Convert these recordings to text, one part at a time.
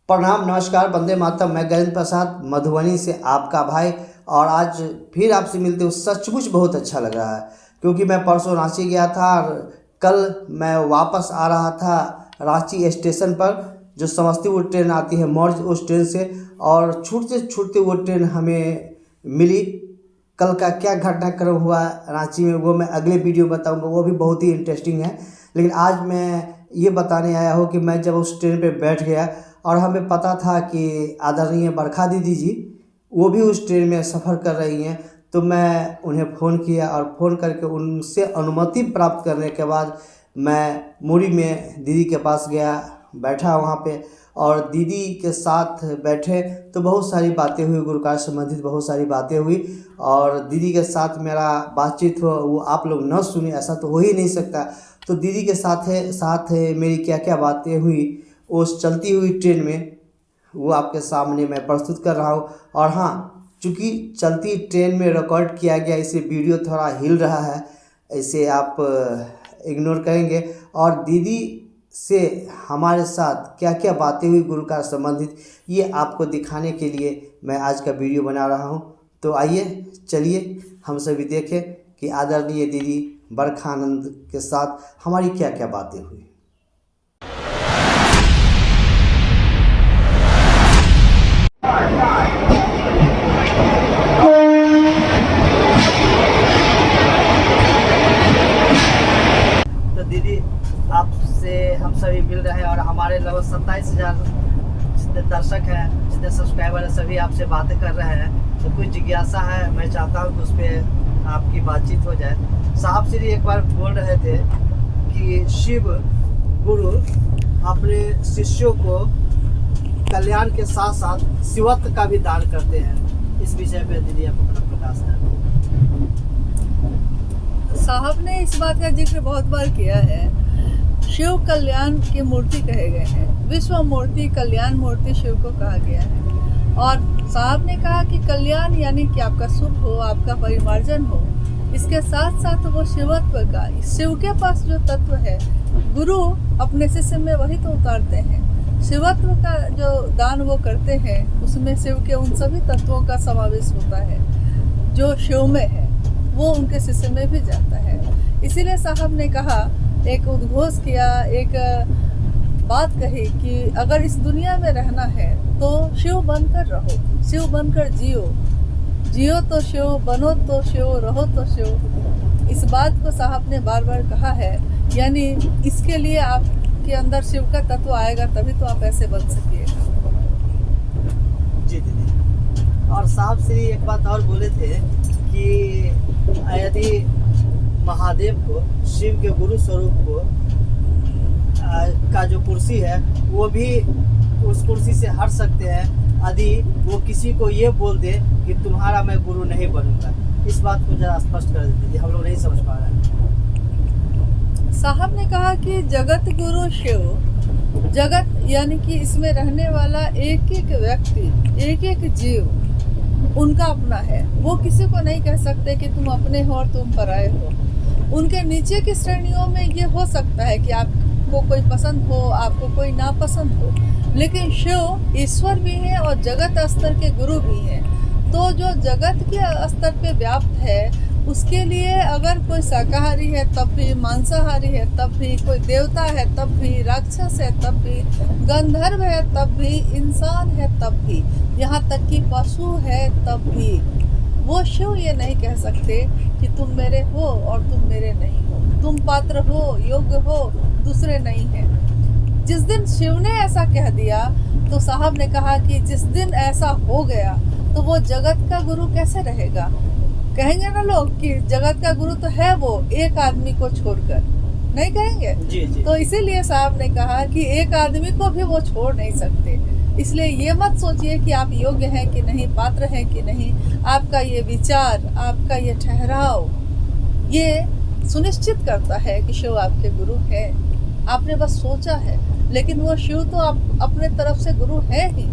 प्रणाम, नमस्कार, वंदे मातरम। मैं गजेंद्र प्रसाद मधुबनी से आपका भाई। और आज फिर आपसे मिलते हुए सचमुच बहुत अच्छा लग रहा है, क्योंकि मैं परसों रांची गया था और कल मैं वापस आ रहा था रांची स्टेशन पर। जो समस्तीपुर ट्रेन आती है मौर्ज, उस ट्रेन से, और छूटते छूटते वो ट्रेन हमें मिली। कल का क्या घटनाक्रम हुआ रांची में वो मैं अगले वीडियो बताऊंगा, वो भी बहुत ही इंटरेस्टिंग है। लेकिन आज मैं ये बताने आया हूँ कि मैं जब उस ट्रेन पे बैठ गया और हमें पता था कि आदरणीय बरखा दीदी जी वो भी उस ट्रेन में सफ़र कर रही हैं, तो मैं उन्हें फ़ोन किया और फ़ोन करके उनसे अनुमति प्राप्त करने के बाद मैं मुड़ी में दीदी के पास गया, बैठा वहाँ पे, और दीदी के साथ बैठे तो बहुत सारी बातें हुई, गुरु कार्य संबंधित बहुत सारी बातें हुई। और दीदी के साथ मेरा बातचीत हो वो आप लोग न सुने ऐसा तो हो ही नहीं सकता। तो दीदी के साथ मेरी क्या क्या बातें हुई उस चलती हुई ट्रेन में, वो आपके सामने मैं प्रस्तुत कर रहा हूँ। और हाँ, चूँकि चलती ट्रेन में रिकॉर्ड किया गया इसे वीडियो थोड़ा हिल रहा है, इसे आप इग्नोर करेंगे। और दीदी से हमारे साथ क्या क्या बातें हुई गुरु का संबंधित, ये आपको दिखाने के लिए मैं आज का वीडियो बना रहा हूँ। तो आइए चलिए हम सभी देखें कि आदरणीय दीदी बरखानंद के साथ हमारी क्या क्या बातें हुई। तो दीदी, आपसे हम सभी मिल रहे हैं और हमारे लगभग 27,000 जितने दर्शक हैं, जितने सब्सक्राइबर हैं, सभी आपसे बातें कर रहे हैं। तो कुछ जिज्ञासा है, मैं चाहता हूँ कि उस पर आपकी बातचीत हो जाए। साहब श्री एक बार बोल रहे थे कि शिव गुरु अपने शिष्यों को कल्याण के साथ साथ शिवत्व का भी दान करते हैं। इस विषय पे दीदी आप अपना प्रकाश करें। साहब ने इस बात का जिक्र बहुत बार किया है। शिव कल्याण की मूर्ति कहे गए हैं, विश्व मूर्ति, कल्याण मूर्ति शिव को कहा गया है। और साहब ने कहा कि कल्याण यानी कि आपका सुख हो, आपका परिमार्जन हो, इसके साथ साथ वो शिवत्व का, शिव के पास जो तत्व है गुरु अपने शिष्य में वही तो उतारते हैं। शिवत्व का जो दान वो करते हैं उसमें शिव के उन सभी तत्वों का समावेश होता है जो शिव में है, वो उनके शिष्य में भी जाता है। इसीलिए साहब ने कहा, एक उद्घोष किया, एक बात कही कि अगर इस दुनिया में रहना है तो शिव बनकर रहो, शिव बनकर जियो, जियो तो शिव, बनो तो शिव, रहो तो शिव। इस बात को साहब ने बार बार कहा है। यानी इसके लिए आपके अंदर शिव का तत्व आएगा तभी तो आप ऐसे बन सकिएगा। जी दीदी। और साहब श्री एक बात और बोले थे कि यदि महादेव को, शिव के गुरु स्वरूप को का जो कुर्सी है वो भी उस कुर्सी से हट सकते हैं यदि वो किसी को ये बोल दे कि तुम्हारा मैं गुरु नहीं बनूंगा। इस बात को जरा स्पष्ट कर दीजिए, हम लोग नहीं समझ पा रहे हैं। साहब ने कहा कि जगत गुरु शिव, जगत यानी कि इसमें रहने वाला एक एक व्यक्ति, एक एक जीव उनका अपना है। वो किसी को नहीं कह सकते कि तुम अपने हो और तुम पराये हो। उनके नीचे की श्रेणियों में ये हो सकता है कि आपको कोई पसंद हो, आपको कोई नापसंद हो, लेकिन शिव ईश्वर भी है और जगत स्तर के गुरु भी हैं। तो जो जगत के स्तर पे व्याप्त है उसके लिए अगर कोई शाकाहारी है तब भी, मांसाहारी है तब भी, कोई देवता है तब भी, राक्षस है तब भी, गंधर्व है तब भी, इंसान है तब भी, यहाँ तक कि पशु है तब भी, वो शिव ये नहीं कह सकते कि तुम मेरे हो और तुम मेरे नहीं हो, तुम पात्र हो, योग्य हो, दूसरे नहीं हैं। जिस दिन शिव ने ऐसा कह दिया तो साहब ने कहा कि जिस दिन ऐसा हो गया तो वो जगत का गुरु कैसे रहेगा। कहेंगे ना लोग कि जगत का गुरु तो है वो, एक आदमी को छोड़कर, नहीं कहेंगे? जी जी। तो इसीलिए साहब ने कहा कि एक आदमी को भी वो छोड़ नहीं सकते। इसलिए ये मत सोचिए कि आप योग्य हैं कि नहीं, पात्र हैं कि नहीं। आपका ये विचार, आपका ये ठहराव ये सुनिश्चित करता है कि शिव आपके गुरु है। आपने बस सोचा है, लेकिन वो शिव तो आप अपने तरफ से गुरु है ही,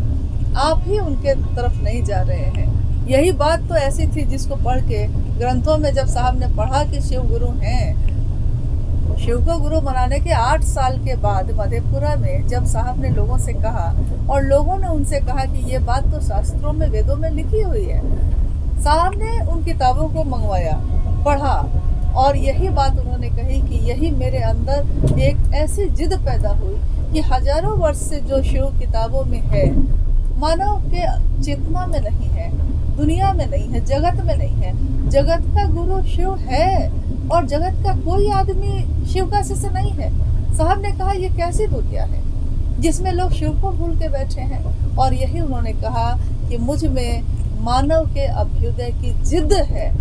आप ही उनके तरफ नहीं जा रहे हैं। यही बात तो ऐसी थी जिसको पढ़ के ग्रंथों में जब साहब ने पढ़ा कि शिव गुरु हैं, शिव को गुरु बनाने के 8 साल के बाद मधेपुरा में जब साहब ने लोगों से कहा और लोगों ने उनसे कहा कि ये बात तो शास्त्रों में, वेदों में लिखी हुई है, साहब ने उन किताबों को मंगवाया, पढ़ा और यही बात उन्होंने कही कि यही मेरे अंदर एक ऐसी जिद पैदा हुई कि हजारों वर्ष से जो शिव किताबों में है, मानव के चेतना में नहीं है, दुनिया में नहीं है, जगत में नहीं है। जगत का गुरु शिव है और जगत का कोई आदमी शिव का शिष्य नहीं है। साहब ने कहा ये कैसी दुनिया है जिसमें लोग शिव को भूल के बैठे हैं। और यही उन्होंने कहा कि मुझ में मानव के अभ्युदय की जिद है।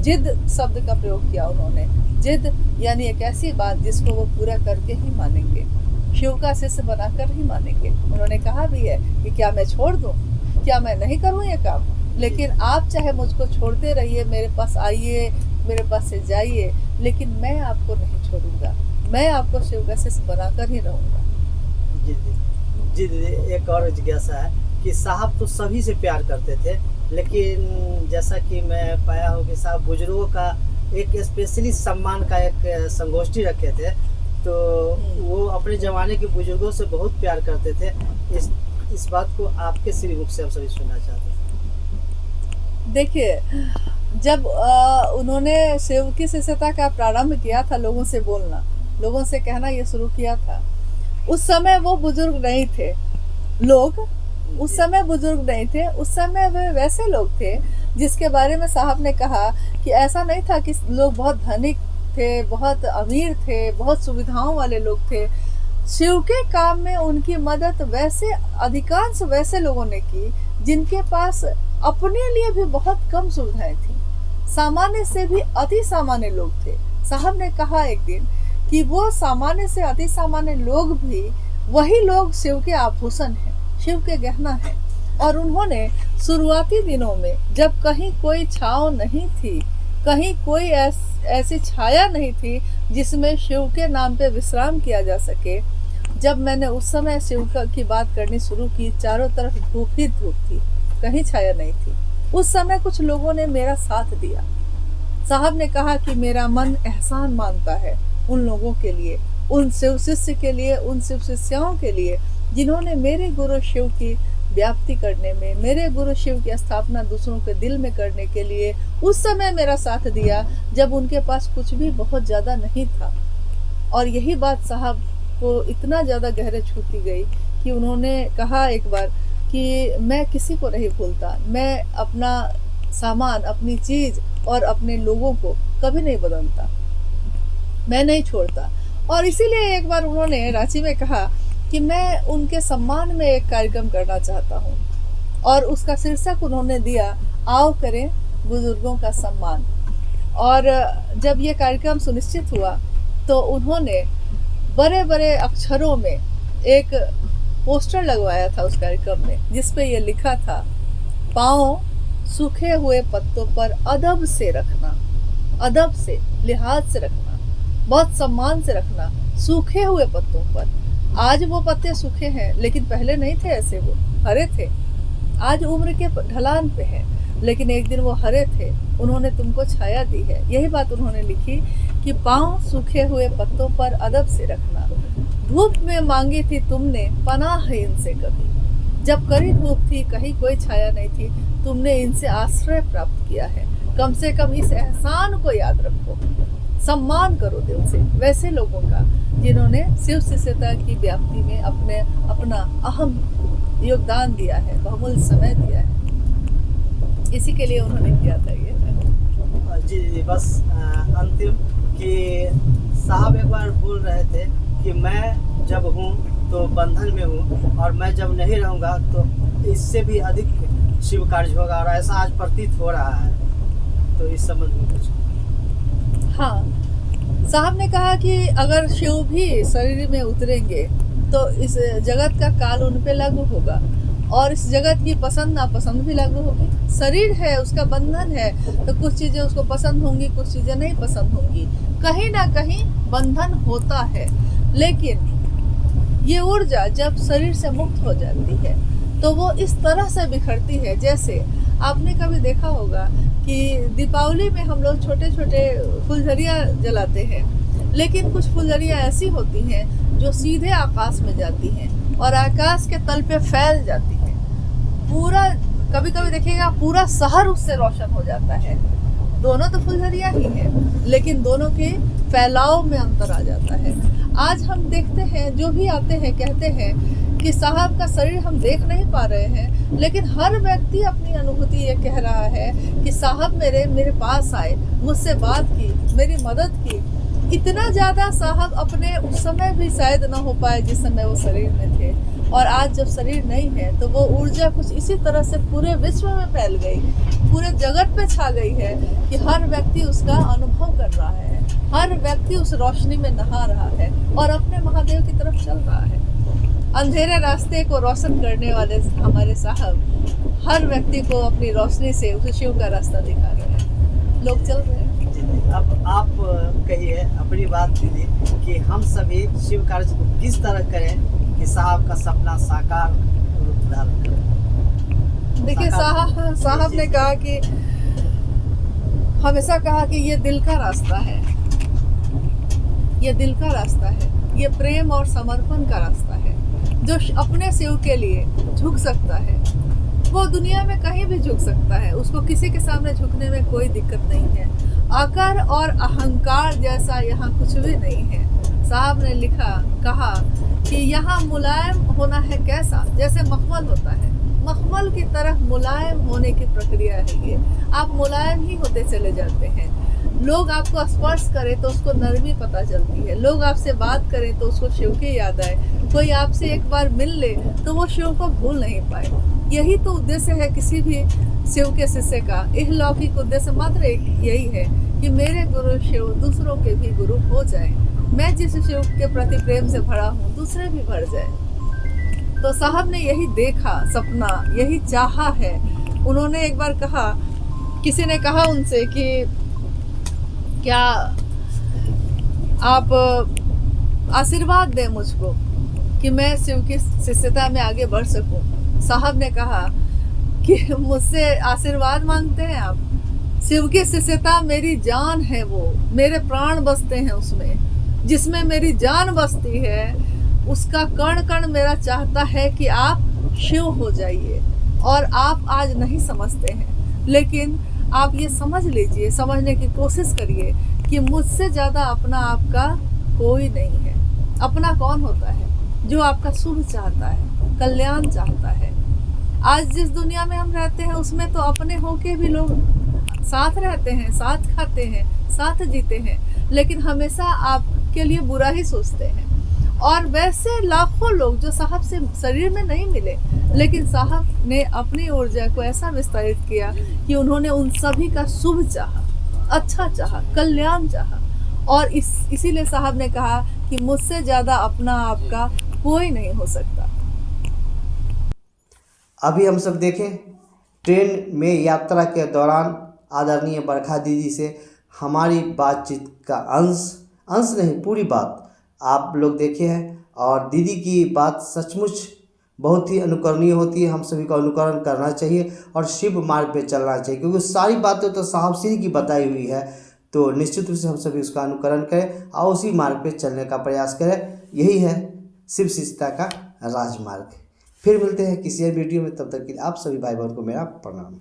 जिद शब्द का प्रयोग किया उन्होंने। जिद यानी एक ऐसी बात जिसको वो पूरा करके ही मानेंगे, शिव का शिष्य बनाकर ही मानेंगे। उन्होंने कहा भी है कि क्या मैं छोड़ दूं, क्या मैं नहीं करूं ये काम, लेकिन आप चाहे मुझको छोड़ते रहिए, मेरे पास आइए, मेरे पास से जाइए, लेकिन मैं आपको नहीं छोड़ूंगा, मैं आपको शिव का शिष्य बनाकर ही रहूंगा। जी जी जी, एक और जिज्ञासा है कि साहब तो सभी से प्यार करते थे, लेकिन जैसा कि मैं पाया हूँ कि साहब बुजुर्गों का एक स्पेशली सम्मान का एक संगोष्ठी रखे थे, तो वो अपने ज़माने के बुजुर्गों से बहुत प्यार करते थे। इस बात को आपके श्रीमुख से हम सभी सुनना चाहते हैं। देखिए, जब उन्होंने शिव की शिष्यता का प्रारंभ किया था, लोगों से बोलना, लोगों से कहना ये शुरू किया था, उस समय वो बुजुर्ग नहीं थे। लोग उस समय बुजुर्ग नहीं थे, उस समय वे वैसे लोग थे जिसके बारे में साहब ने कहा कि ऐसा नहीं था कि लोग बहुत धनिक थे, बहुत अमीर थे, बहुत सुविधाओं वाले लोग थे। शिव के काम में उनकी मदद वैसे अधिकांश वैसे लोगों ने की जिनके पास अपने लिए भी बहुत कम सुविधाएं थी, सामान्य से भी अति सामान्य लोग थे। साहब ने कहा एक दिन कि वो सामान्य से अति सामान्य लोग भी वही लोग शिव के आभूषण हैं, शिव के गहना हैं। और उन्होंने शुरुआती दिनों में जब कहीं कोई छांव नहीं थी, कहीं कोई ऐसी छाया नहीं थी जिसमें शिव के नाम पे विश्राम किया जा सके, जब मैंने उस समय शिव की बात करनी शुरू की, चारों तरफ धूप ही धूप थी, कहीं छाया नहीं थी। उस समय कुछ लोगों ने मेरा साथ दिया। साहब ने कहा कि मेरा मन एहसान मानता है उन लोगों के लिए, उन शिव शिष्य के लिए, उन शिव शिष्याओं के लिए जिन्होंने मेरे गुरु शिव की व्याप्ति करने में, मेरे गुरु शिव की स्थापना दूसरों के दिल में करने के लिए उस समय मेरा साथ दिया, जब उनके पास कुछ भी बहुत ज़्यादा नहीं था। और यही बात साहब को इतना ज़्यादा गहरे छूती गई कि उन्होंने कहा एक बार कि मैं किसी को नहीं भूलता, मैं अपना सामान, अपनी चीज़ और अपने लोगों को कभी नहीं बदलता, मैं नहीं छोड़ता। और इसीलिए एक बार उन्होंने रांची में कहा कि मैं उनके सम्मान में एक कार्यक्रम करना चाहता हूँ, और उसका शीर्षक उन्होंने दिया, आओ करें बुजुर्गों का सम्मान। और जब ये कार्यक्रम सुनिश्चित हुआ तो उन्होंने बड़े बड़े अक्षरों में एक पोस्टर लगवाया था उस कार्यक्रम में, जिस पे ये लिखा था, पाँव सूखे हुए पत्तों पर अदब से रखना, अदब से, लिहाज से रखना, बहुत सम्मान से रखना, सूखे हुए पत्तों पर। आज वो पत्ते सूखे हैं, लेकिन पहले नहीं थे ऐसे, वो हरे थे। आज उम्र के ढलान पे है, लेकिन एक दिन वो हरे थे, उन्होंने तुमको छाया दी है। यही बात उन्होंने लिखी कि पाँव सूखे हुए पत्तों पर अदब से रखना, धूप में मांगी थी तुमने पनाह इनसे कभी, जब कड़ी धूप थी, कहीं कोई छाया नहीं थी, तुमने इनसे आश्रय प्राप्त किया है। कम से कम इस एहसान को याद रखो, सम्मान करो दिल से वैसे लोगों का जिन्होंने शिव शिष्यता की व्याप्ति में अपना अहम योगदान दिया है, बहुमूल्य समय दिया है। इसी के लिए उन्होंने किया था ये। जी जी, बस अंतिम कि साहब एक बार बोल रहे थे कि मैं जब हूँ तो बंधन में हूँ, और मैं जब नहीं रहूँगा तो इससे भी अधिक शिव कार्य होगा, और ऐसा आज प्रतीत हो रहा है। तो इस संबंध में कुछ? हाँ, साहब ने कहा कि अगर शिव भी शरीर में उतरेंगे तो इस जगत का काल उन पे लागू होगा, और इस जगत की पसंद नापसंद भी लागू होगी। शरीर है, उसका बंधन है, तो कुछ चीज़ें उसको पसंद होंगी, कुछ चीज़ें नहीं पसंद होंगी, कहीं ना कहीं बंधन होता है। लेकिन ये ऊर्जा जब शरीर से मुक्त हो जाती है तो वो इस तरह से बिखरती है, जैसे आपने कभी देखा होगा कि दीपावली में हम लोग छोटे छोटे फुलझड़ियाँ जलाते हैं, लेकिन कुछ फुलझड़ियाँ ऐसी होती हैं जो सीधे आकाश में जाती हैं और आकाश के तल पे फैल जाती हैं। पूरा कभी कभी देखिएगा पूरा शहर उससे रोशन हो जाता है। दोनों तो फुलझड़ियाँ ही हैं, लेकिन दोनों के फैलाव में अंतर आ जाता है। आज हम देखते हैं, जो भी आते हैं कहते हैं कि साहब का शरीर हम देख नहीं पा रहे हैं, लेकिन हर व्यक्ति अपनी अनुभूति ये कह रहा है कि साहब मेरे पास आए, मुझसे बात की, मेरी मदद की। इतना ज़्यादा साहब अपने उस समय भी शायद ना हो पाए जिस समय वो शरीर में थे, और आज जब शरीर नहीं है तो वो ऊर्जा कुछ इसी तरह से पूरे विश्व में फैल गई, पूरे जगत पे छा गई है कि हर व्यक्ति उसका अनुभव कर रहा है, हर व्यक्ति उस रोशनी में नहा रहा है और अपने महादेव की तरफ चल रहा है। अंधेरे रास्ते को रोशन करने वाले हमारे साहब हर व्यक्ति को अपनी रोशनी से उस शिव का रास्ता दिखा रहे हैं। लोग चल रहे हैं। अब आप कहिए अपनी बात दीदी कि हम सभी शिव कार्य को किस तरह करें कि साहब का सपना साकार रूप धारण करे। देखिए साहब ने कहा कि हमेशा कहा कि ये दिल का रास्ता है, ये दिल का रास्ता है, ये प्रेम और समर्पण का रास्ता है। जो अपने शिव के लिए झुक सकता है वो दुनिया में कहीं भी झुक सकता है, उसको किसी के सामने झुकने में कोई दिक्कत नहीं है। आकर और अहंकार जैसा यहाँ कुछ भी नहीं है। साहब ने कहा कि यहाँ मुलायम होना है कैसा, जैसे मखमल होता है, मखमल की तरह मुलायम होने की प्रक्रिया है ये। आप मुलायम ही होते चले जाते हैं। लोग आपको स्पर्श करें तो उसको नरमी पता चलती है, लोग आपसे बात करें तो उसको शिव की याद आए, कोई आपसे एक बार मिल ले तो वो शिव को भूल नहीं पाए। यही तो उद्देश्य है किसी भी शिव के शिष्य का। इहलौकिक उद्देश्य मात्र एक यही है कि मेरे गुरु शिव दूसरों के भी गुरु हो जाए। मैं जिस शिव के प्रति प्रेम से भरा हूँ दूसरे भी भर जाए। तो साहब ने यही देखा सपना, यही चाहा है। उन्होंने एक बार कहा, किसी ने कहा उनसे कि क्या आप आशीर्वाद दें मुझको कि मैं शिव की शिष्यता में आगे बढ़ सकूं। साहब ने कहा कि मुझसे आशीर्वाद मांगते हैं आप? शिव की शिष्यता मेरी जान है, वो मेरे प्राण बसते हैं उसमें। जिसमें मेरी जान बसती है उसका कण कण मेरा चाहता है कि आप शिव हो जाइए। और आप आज नहीं समझते हैं, लेकिन आप ये समझ लीजिए, समझने की कोशिश करिए कि मुझसे ज़्यादा अपना आपका कोई नहीं है। अपना कौन होता है? जो आपका शुभ चाहता है, कल्याण चाहता है। आज जिस दुनिया में हम रहते हैं उसमें तो अपने होके भी लोग साथ रहते हैं, साथ खाते हैं, साथ जीते हैं, लेकिन हमेशा आपके लिए बुरा ही सोचते हैं। और वैसे लाखों लोग जो साहब से शरीर में नहीं मिले, लेकिन साहब ने अपनी ऊर्जा को ऐसा विस्तारित किया कि उन्होंने उन सभी का शुभ चाहा, अच्छा चाहा, कल्याण चाहा। और इसीलिए साहब ने कहा कि मुझसे ज़्यादा अपना आपका कोई नहीं हो सकता। अभी हम सब देखें ट्रेन में यात्रा के दौरान आदरणीय बरखा दीदी से हमारी बातचीत का अंश नहीं, पूरी बात आप लोग देखे हैं। और दीदी की बात सचमुच बहुत ही अनुकरणीय होती है। हम सभी को अनुकरण करना चाहिए और शिव मार्ग पे चलना चाहिए, क्योंकि सारी बातें तो साहब श्री की बताई हुई है। तो निश्चित रूप से हम सभी उसका अनुकरण करें और उसी मार्ग पे चलने का प्रयास करें। यही है शिव शिष्यता का राजमार्ग। फिर मिलते हैं किसी और वीडियो में, तब तक के लिए आप सभी भाई बहन को मेरा प्रणाम।